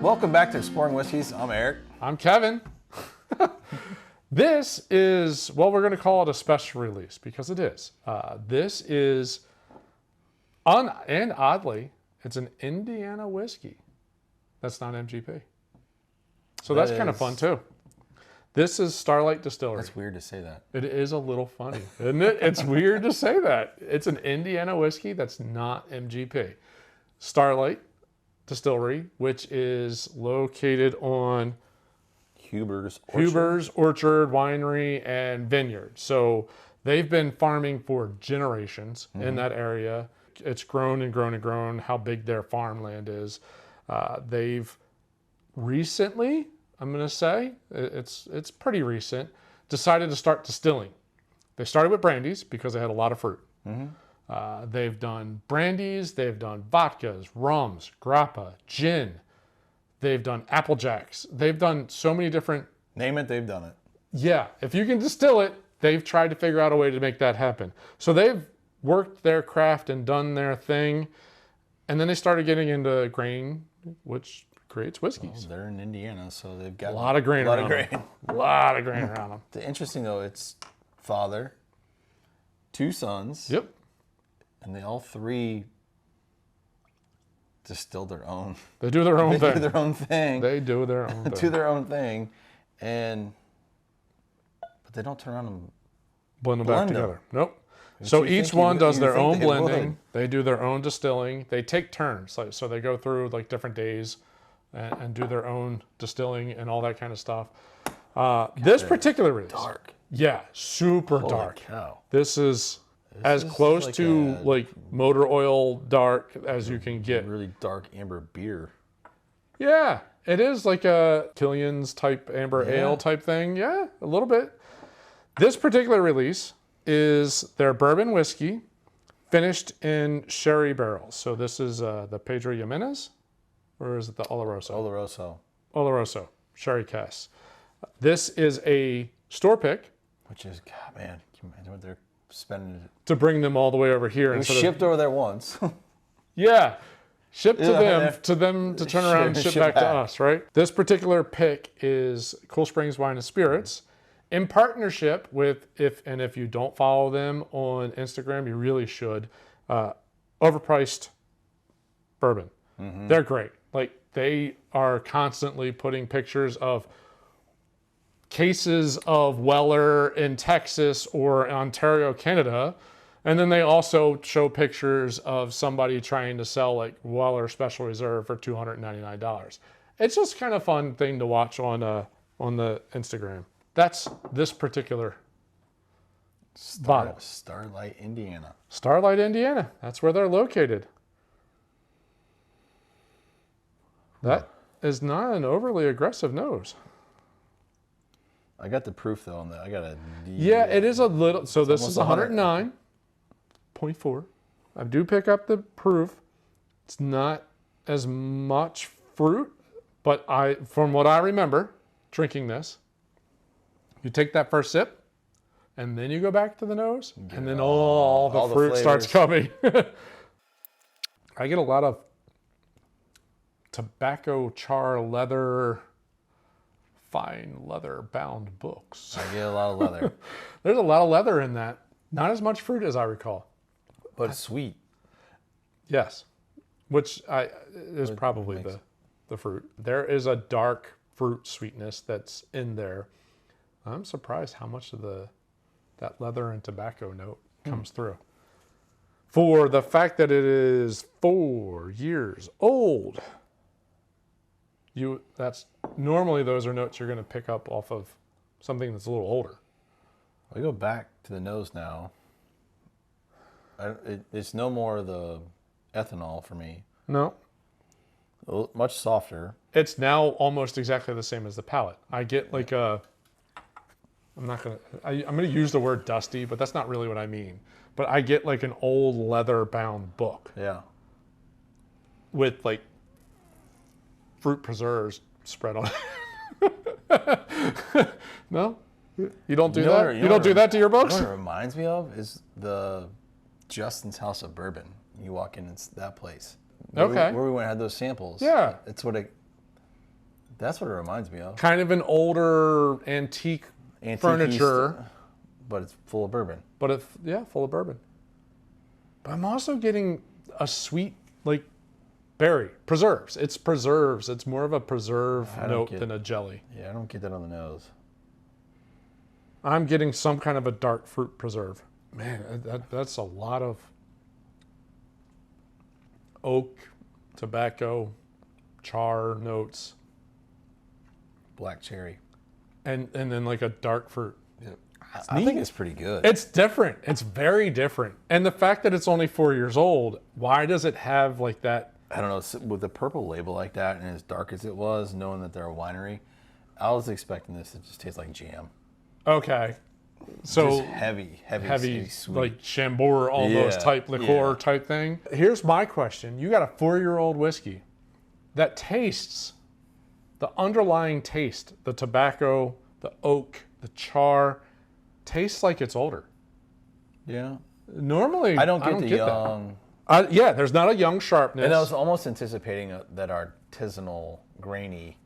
Welcome back to Exploring Whiskeys. I'm Eric. I'm Kevin. This is, well, we're going to call it a special release because it is. This is, and oddly, it's an Indiana whiskey that's not MGP. So that's kind of fun too. This is Starlight Distillery. That's weird to say that. It is a little funny, isn't it? It's weird to say that. It's an Indiana whiskey that's not MGP. Starlight Distillery, which is located on Huber's Orchard, Winery, and Vineyards. So they've been farming for generations in that area. It's grown and grown and grown, how big their farmland is. They've recently, I'm going to say, it's pretty recent, decided to start distilling. They started with brandies because they had a lot of fruit. They've done brandies, they've done vodkas, rums, grappa, gin. They've done apple jacks. They've done so many different... Name it, they've done it. Yeah, if you can distill it, they've tried to figure out a way to make that happen. So they've worked their craft and done their thing. And then they started getting into grain, which creates whiskeys. Well, they're in Indiana, so they've got A lot of grain around them. A lot of grain around them. The interesting though, it's father, two sons. Yep. And they all three distill their own. They do their own thing. They do their own thing. They do their own thing. Do their own thing. But they don't turn around and blend them back together. Nope. But So you each think one you- does you their think own they would. blending. They do their own distilling. They take turns. So they go through like different days and do their own distilling and all that kind of stuff. This particular release. dark. Yeah, super dark. Cow. This is as is close like to a- like motor oil dark as you can get. Really dark amber beer. Yeah, it is like a Killian's type amber ale type thing. Yeah, a little bit. This particular release is their bourbon whiskey finished in sherry barrels. So this is the Pedro Jimenez, or is it the Oloroso? Oloroso. Oloroso, sherry cask. This is a store pick Which is, God, man, can you imagine what they're spending? to bring them all the way over here. It was instead of- shipped over there once. Yeah. Shipped to Yeah. them to turn around and ship back to us, right? This particular pick is Cool Springs Wine and Spirits in partnership with, if you don't follow them on Instagram, you really should, OVERPRICED Bourbon. They're great. Like, they are constantly putting pictures of cases of Weller in Texas or Ontario, Canada. And then they also show pictures of somebody trying to sell like Weller Special Reserve for $299. It's just kind of fun thing to watch on the Instagram. That's this particular bottle. Starlight, Indiana. Starlight, Indiana. That's where they're located. That is not an overly aggressive nose. I got the proof though on that. I got a. Yeah, it is a little. So this is almost 109.4. I do pick up the proof. It's not as much fruit, but from what I remember drinking this, you take that first sip, and then you go back to the nose, and then all the fruit starts coming. I get a lot of tobacco, char, leather, fine leather bound books. I get a lot of leather, There's a lot of leather in that. Not as much fruit as I recall. but it's sweet. Yes, which is probably the fruit. There is a dark fruit sweetness that's in there. I'm surprised how much of that leather and tobacco note comes through. For the fact that it is 4 years old, that's normally those are notes you're going to pick up off of something that's a little older. I go back to the nose now. It's no more the ethanol for me. No, Much softer. it's now almost exactly the same as the palate. I get like I'm gonna use the word dusty, but that's not really what I mean. But I get like an old leather bound book Yeah. with like fruit preserves spread on it. No? You don't do that? You don't do that to your books? You know what it reminds me of is the Justin's House of Bourbon. You walk in, it's that place. Where we went and had those samples. Yeah. It's what it That's what it reminds me of. Kind of an older antique furniture. But it's full of bourbon. But it's, yeah, full of bourbon. But I'm also getting a sweet, like, berry. Preserves. It's preserves. It's more of a preserve note than a jelly. Yeah, I don't get that on the nose. I'm getting some kind of a dark fruit preserve. Man, that's a lot of oak, tobacco, char notes. Black cherry. And then like a dark fruit. Yeah. I think it's pretty good. It's different. It's very different. And the fact that it's only 4 years old, why does it have like that? I don't know, with the purple label like that and as dark as it was, knowing that they're a winery, I was expecting this to just taste like jam. Okay. So just heavy, sweet. Like Chambord almost type liqueur type thing. Here's my question. You got a 4-year-old whiskey that tastes, the underlying taste, the tobacco, the oak, the char, tastes like it's older. Yeah. Normally, I don't get the young. Yeah, there's not a young sharpness. And I was almost anticipating that artisanal, grainy.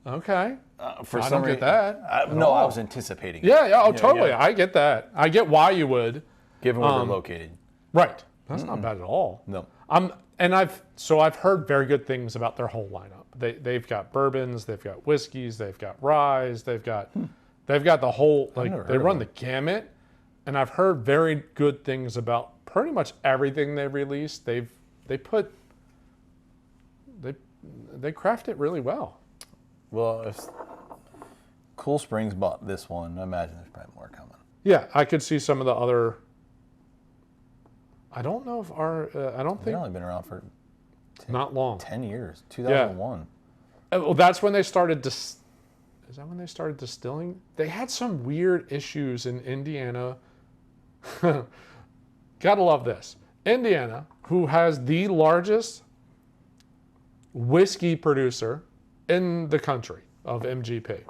Okay. For I some don't get that. I was anticipating. Yeah. Oh, it. totally. Yeah. I get that. I get why you would. Given where they're located. Right. That's not bad at all. No. I've heard very good things about their whole lineup. They've got bourbons, they've got whiskeys, they've got ryes, they've got the whole, like, they run the gamut. And I've heard very good things about pretty much everything they've released. They craft it really well. Well, if Cool Springs bought this one, I imagine there's probably more coming. Yeah, I could see some of the other. I don't know if I don't think They've only been around for not long. 10 years. 2001. Yeah. Well, that's when they started. Is that when they started distilling? They had some weird issues in Indiana. Gotta love this. Indiana, who has the largest whiskey producer in the country of MGP,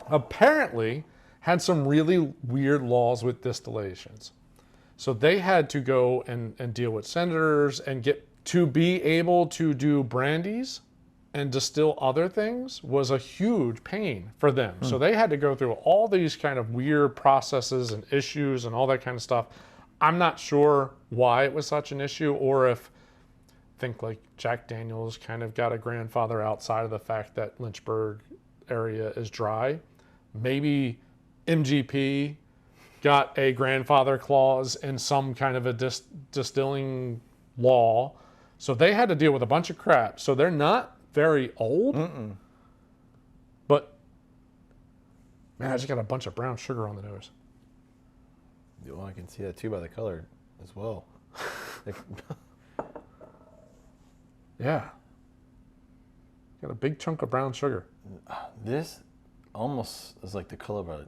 apparently had some really weird laws with distillations. So they had to go and deal with senators and get to be able to do brandies and distill other things was a huge pain for them. So they had to go through all these kind of weird processes and issues and all that kind of stuff. I'm not sure why it was such an issue, or if think like Jack Daniels kind of got a grandfather outside of the fact that Lynchburg area is dry. Maybe MGP got a grandfather clause in some kind of a distilling law. So they had to deal with a bunch of crap. So they're not very old. But, man, I just got a bunch of brown sugar on the nose. Well, I can see that too by the color as well. Yeah. Got a big chunk of brown sugar. This almost is like the color of a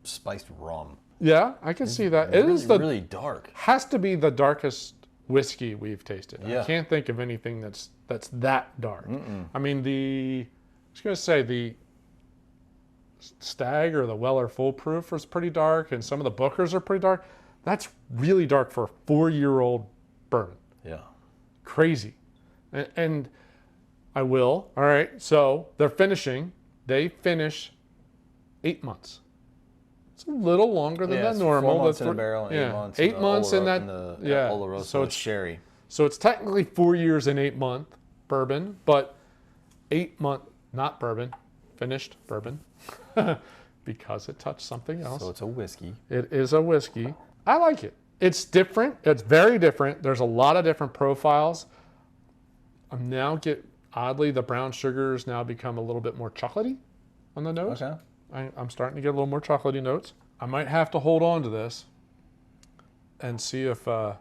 spiced rum. Yeah, I can see that. It is really dark. Has to be the darkest whiskey we've tasted. Yeah. I can't think of anything that's that dark. I mean, I was going to say the Stag or the Weller Full Proof is pretty dark, and some of the Bookers are pretty dark. That's really dark for a 4-year-old bourbon. Yeah. Crazy. And I will. All right. So they're finishing. They finish 8 months. It's a little longer than that normal. 4 months in the barrel, and 8 months. 8 months in that. Oloroso, so it's sherry. So it's technically 4 years and 8 month bourbon, but 8 month not bourbon, finished bourbon, because it touched something else. So it's a whiskey. It is a whiskey. I like it. It's different. It's very different. There's a lot of different profiles. Oddly, the brown sugars now become a little bit more chocolatey on the nose. Okay. I'm starting to get a little more chocolatey notes. I might have to hold on to this and see if Mr.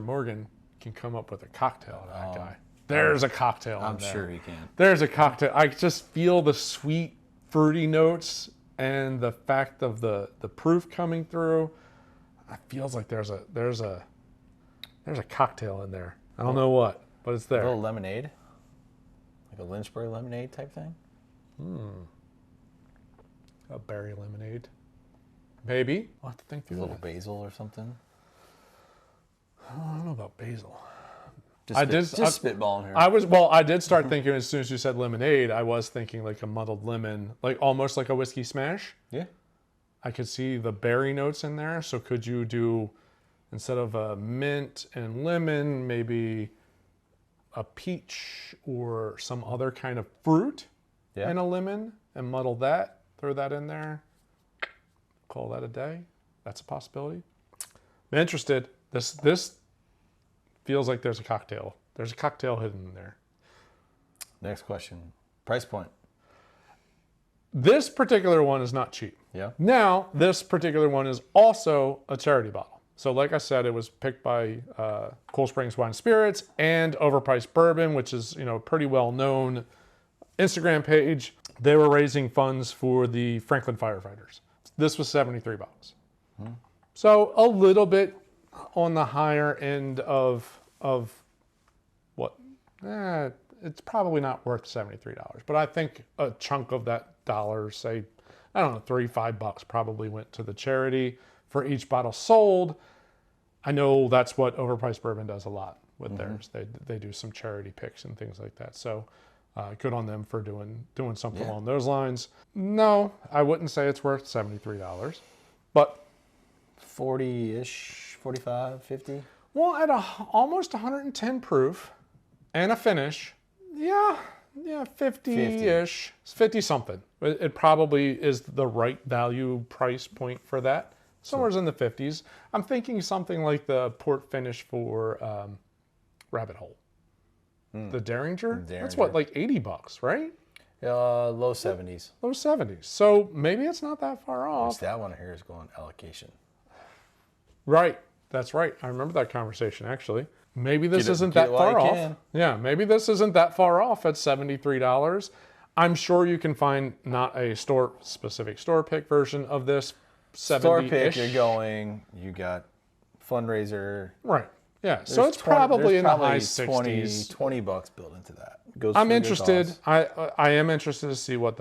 Morgan can come up with a cocktail. That guy. There's a cocktail. I'm sure he can. There's a cocktail. I just feel the sweet, fruity notes and the fact of the proof coming through. It feels like there's a cocktail in there. I don't know what, but it's there. A little lemonade, like a Lynchburg lemonade type thing. A berry lemonade, maybe. I'll have to think through A little that. basil or something. I don't know about basil. Just spitballing here. I did start thinking as soon as you said lemonade, I was thinking like a muddled lemon, like almost like a whiskey smash. Yeah. I could see the berry notes in there. So could you do, instead of a mint and lemon, maybe a peach or some other kind of fruit in a lemon and muddle that, throw that in there, call that a day? That's a possibility. I'm interested. This feels like there's a cocktail. There's a cocktail hidden in there. Next question. Price point. This particular one is not cheap. Yeah. Now, this particular one is also a charity bottle. So like I said, it was picked by Cool Springs Wine and Spirits and Overpriced Bourbon, which is, you know, a pretty well-known Instagram page. They were raising funds for the Franklin firefighters. This was $73. So a little bit on the higher end of what? It's probably not worth $73. But I think a chunk of that dollar, say, I don't know, $3-5 probably went to the charity for each bottle sold. I know that's what Overpriced Bourbon does a lot with theirs. They do some charity picks and things like that. So good on them for doing something along those lines. No, I wouldn't say it's worth $73, but 40-ish, 45, 50? Well, at almost 110 proof and a finish, yeah, 50-ish, 50 something. It probably is the right value price point for that. Somewhere's in the 50s. I'm thinking something like the port finish for Rabbit Hole. The Derringer? That's what, like $80, right? Low 70s. Low 70s. So maybe it's not that far off. That one here is going allocation. Right. That's right. I remember that conversation, actually. Maybe this isn't that far off. Yeah, maybe this isn't that far off at $73. I'm sure you can find not a specific store pick version of this. 70-ish. Store pick, you got fundraiser. Right. Yeah. So it's probably in the high 60s. $20 built into that. I'm interested. I am interested to see what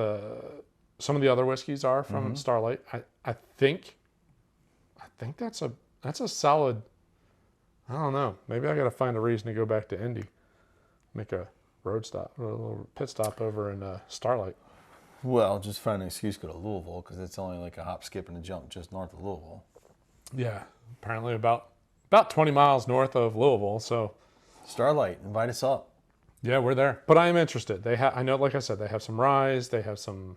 some of the other whiskeys are from Starlight. I think that's a solid. I don't know. Maybe I got to find a reason to go back to Indy, make a road stop, a little pit stop over in Starlight. Well, just find an excuse to go to Louisville because it's only like a hop, skip, and a jump just north of Louisville. Yeah, apparently about 20 miles north of Louisville. So Starlight, invite us up. Yeah, we're there. But I am interested. I know, like I said, they have some rye. They have some.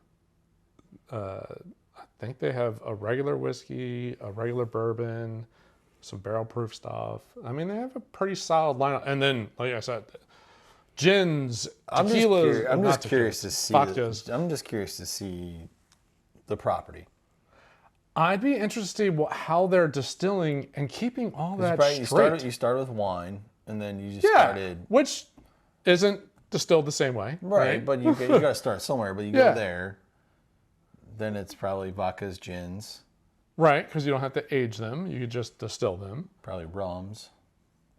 I think they have a regular whiskey, a regular bourbon, some barrel proof stuff. I mean, they have a pretty solid lineup. And then, like I said, gins, tequilas. I'm just curious to see. Vodkas. I'm just curious to see the property. I'd be interested to see how they're distilling and keeping all that straight. You started with wine, and then you just started, which isn't distilled the same way, right? But you got to start somewhere. But you go there, then it's probably vodkas, gins, right? Because you don't have to age them; you could just distill them. Probably rums.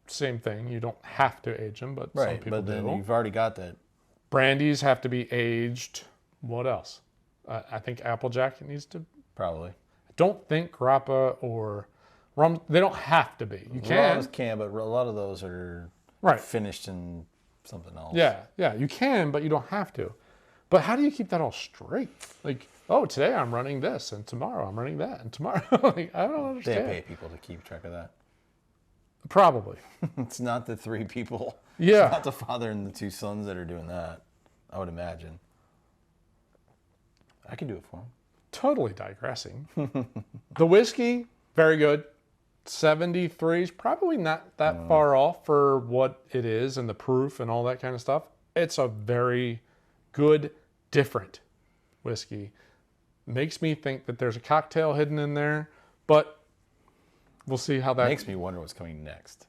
Same thing. You don't have to age them, but some people do. Then you've already got that. Brandies have to be aged. What else? I think Applejack needs to. Probably. I don't think grappa or rum. They don't have to be. You can. Rums can, but a lot of those are finished in something else. Yeah. You can, but you don't have to. But how do you keep that all straight? Like, oh, today I'm running this, and tomorrow I'm running that, and tomorrow like, I don't understand. They pay people to keep track of that. Probably. It's not the three people. Yeah. It's not the father and the two sons that are doing that, I would imagine. I can do it for them. Totally digressing. The whiskey, very good. 73 is probably not that far off for what it is and the proof and all that kind of stuff. It's a very good, different whiskey. Makes me think that there's a cocktail hidden in there, but we'll see how that... Makes me wonder what's coming next.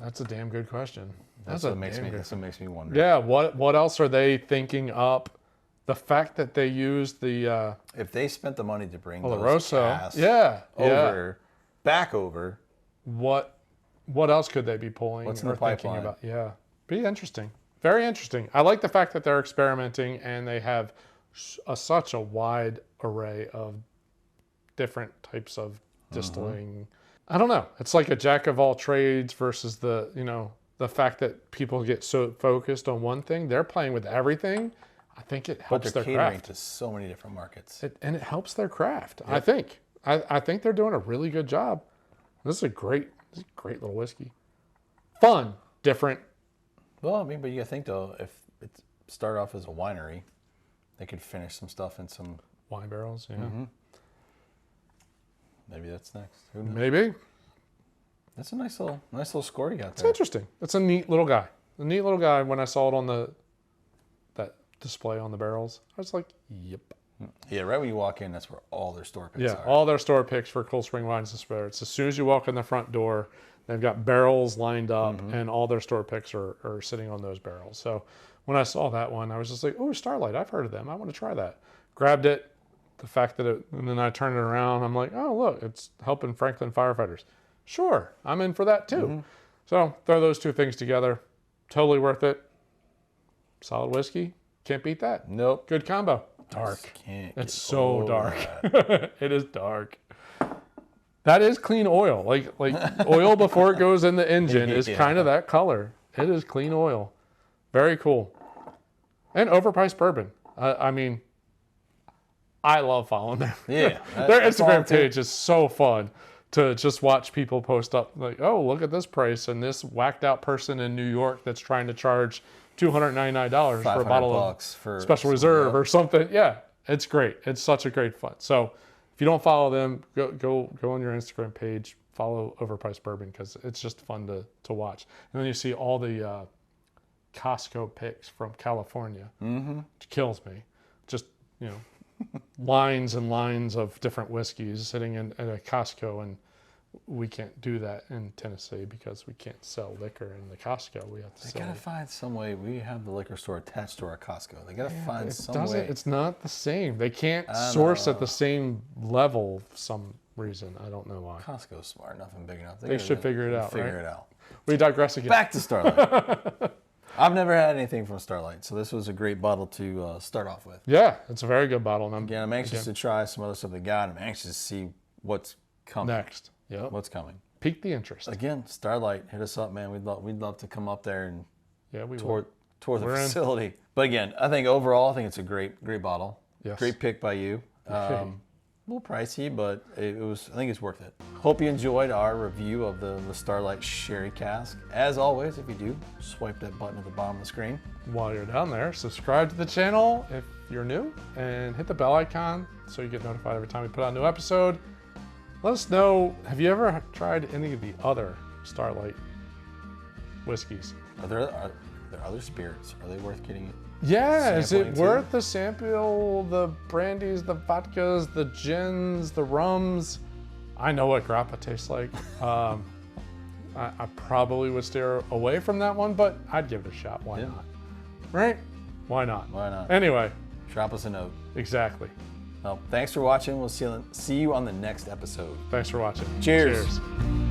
That's a damn good question. That's what makes me wonder. Yeah, what else are they thinking up? The fact that they used the... if they spent the money to bring those casks back over... What else could they be pulling? What's in the pipeline? About? Yeah, be interesting. Very interesting. I like the fact that they're experimenting and they have such a wide array of different types of distilling. I don't know. It's like a jack of all trades versus the, the fact that people get so focused on one thing. They're playing with everything. I think it helps their catering craft. to so many different markets. And it helps their craft. Yep. I think. I think they're doing a really good job. This is a great little whiskey. Fun, different. Well, I mean, but you gotta think though, if it started off as a winery, they could finish some stuff in some Wine barrels, yeah. Mm-hmm. Maybe that's next. Who knows? Maybe. That's a nice little score you got It's there. interesting. It's a neat little guy. A neat little guy. When I saw it on that display on the barrels, I was like, yep. Yeah, right when you walk in, that's where all their store picks Yeah, are. all their store picks for Cold Spring Wines and Spirits. As soon as you walk in the front door, they've got barrels lined up, and all their store picks are sitting on those barrels. So when I saw that one, I was just like, oh, Starlight, I've heard of them. I want to try that. Grabbed it. The fact that and then I turned it around, I'm like, oh, look, it's helping Franklin firefighters. Sure, I'm in for that too. So throw those two things together. Totally worth it. Solid whiskey. Can't beat that. Nope. Good combo. Dark. Just can't It's get so over dark. that. It is dark. That is clean oil. Like oil before it goes in the engine is Yeah. kind of that color. It is clean oil. Very cool. And overpriced bourbon. I mean, I love following them. Yeah, Their that's all Instagram too. page is so fun to just watch people post up like, oh, look at this price, and this whacked out person in New York that's trying to charge $299 for a bottle of for Special Reserve or something. Yeah, it's great. It's such a great fun. So if you don't follow them, go on your Instagram page, follow Overpriced Bourbon, because it's just fun to watch. And then you see all the Costco picks from California, which kills me. Just, lines and lines of different whiskeys sitting in a Costco, and we can't do that in Tennessee because we can't sell liquor in the Costco. We have to They sell gotta it. find some way. We have the liquor store attached to our Costco. They gotta find It some doesn't. way. It's not the same. They can't source at the same level for some reason. I don't know why. Costco's smart enough and big enough. They should figure it out, Figure right? it out. We digress again. Back to Starlight. I've never had anything from Starlight, so this was a great bottle to start off with. Yeah, it's a very good bottle. And Again, I'm anxious to try some other stuff they got. I'm anxious to see what's coming. next. Yep. What's coming? Pique the interest. Again, Starlight, hit us up, man. We'd love to come up there and Yeah, we tour the We're in. facility. But again, I think overall, it's a great bottle. Yes. Great pick by you. A little pricey, but I think it's worth it. Hope you enjoyed our review of the Starlight Sherry Cask. As always, if you do, swipe that button at the bottom of the screen. While you're down there, subscribe to the channel if you're new, and hit the bell icon so you get notified every time we put out a new episode. Let us know, have you ever tried any of the other Starlight whiskeys? Are there other spirits? Are they worth getting? Yeah, is it Sampling too? worth the sample, the brandies, the vodkas, the gins, the rums? I know what grappa tastes like. I probably would steer away from that one, but I'd give it a shot. Why not? Right? Why not? Why not? Anyway, Drop us a note. exactly. Well, thanks for watching. We'll see you on the next episode. Thanks for watching. Cheers. Cheers.